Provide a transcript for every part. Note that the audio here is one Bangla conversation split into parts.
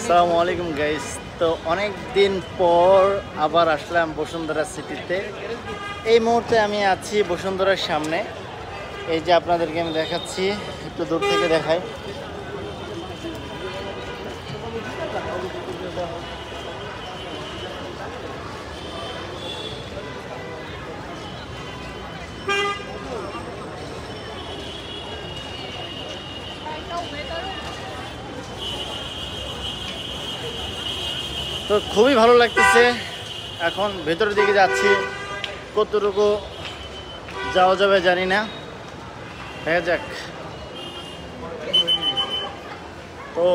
আসসালামু আলাইকুম গাইস। তো অনেক দিন পর আবার আসলাম বসুন্ধরা সিটিতে। এই মুহূর্তে আমি আছি বসুন্ধরার সামনে। এই যে আপনাদেরকে আমি দেখাচ্ছি, একটু দূর থেকে দেখাই। তো খুবই ভালো লাগতেছে। এখন ভেতরের দিকে যাচ্ছি, কতটুকু যাওয়া যাবে জানি না, দেখা যাক। তো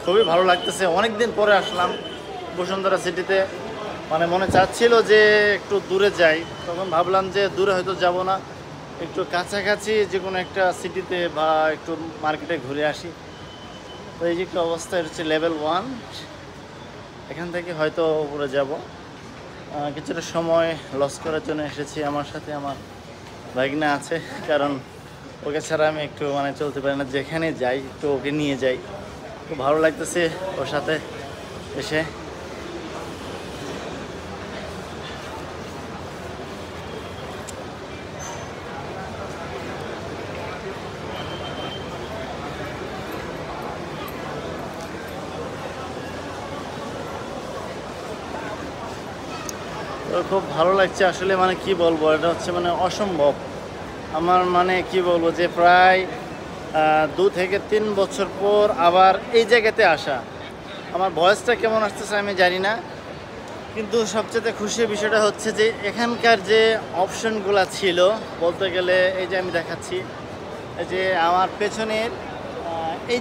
খুবই ভালো লাগতেছে, অনেক দিন পরে আসলাম বসুন্ধরা সিটিতে। মানে মনে চাচ্ছিল যে একটু দূরে যাই, তখন ভাবলাম যে দূরে হয়তো যাব না, একটু কাছাকাছি যে কোনো একটা সিটিতে বা একটু মার্কেটে ঘুরে আসি। তো এই যে একটা অবস্থা, এটা হচ্ছে লেভেল 1। এখান থেকে হয়তো উপরে যাব। কিছুটা সময় লস করার জন্য এসেছি। আমার সাথে আমার ভাগনা আছে, কারণ ওকে ছাড়া আমি একটু চলতে পারি না। যেখানে যাই একটু ওকে নিয়ে যাই, খুব ভালো লাগতেছে ওর সাথে এসে। তো খুব ভালো লাগছে আসলে, কি বলবো, এটা হচ্ছে অসম্ভব। আমার কি বলবো, যে প্রায় 2 থেকে 3 বছর পর আবার এই জায়গাতে আসা। আমার ভয়েসটা কেমন আসতেছে আমি জানি না, কিন্তু সবচেয়ে খুশির বিষয়টা হচ্ছে যে এখানকার যে অপশনগুলো ছিল, বলতে গেলে এই যে আমি দেখাচ্ছি, এই যে আমার পেছনের এই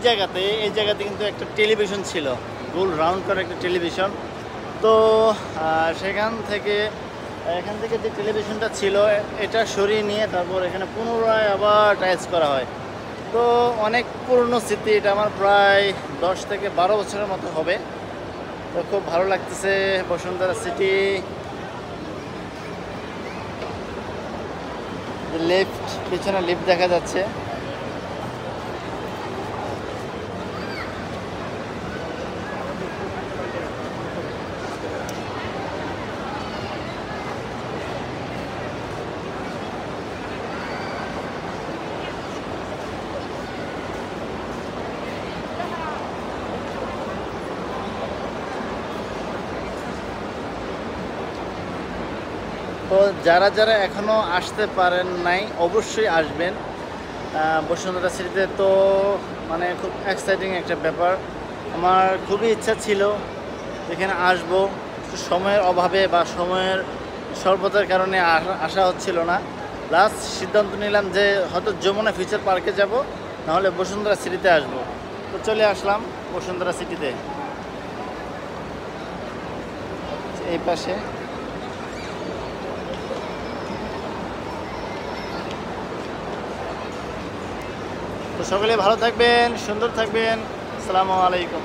জায়গাতে কিন্তু একটা টেলিভিশন ছিল, গোল রাউন্ড করা একটা টেলিভিশন। তো এখান থেকে যে টেলিভিশনটা ছিল, এটা সরিয়ে নিয়ে তারপর এখানে পুনরায় আবার টাইলস করা হয়। তো অনেক পুরনো স্মৃতি এটা আমার, প্রায় 10 থেকে 12 বছরের মতো হবে। তো খুব ভালো লাগতেছে বসুন্ধরা সিটি। লিফট, পিছনে লিফট দেখা যাচ্ছে। তো যারা যারা এখনও আসতে পারেন নাই, অবশ্যই আসবেন বসুন্ধরা সিটিতে। তো খুব এক্সাইটিং একটা ব্যাপার। আমার খুবই ইচ্ছা ছিল এখানে আসবো, সময়ের অভাবে বা সময়ের স্বল্পতার কারণে আসা হচ্ছিল না। লাস্ট সিদ্ধান্ত নিলাম যে হয়তো যমুনা ফিউচার পার্কে যাব, নাহলে বসুন্ধরা সিটিতে আসবো। তো চলে আসলাম বসুন্ধরা সিটিতে, এই পাশে। তো সকলে ভালো থাকবেন, সুন্দর থাকবেন। আসসালামু আলাইকুম।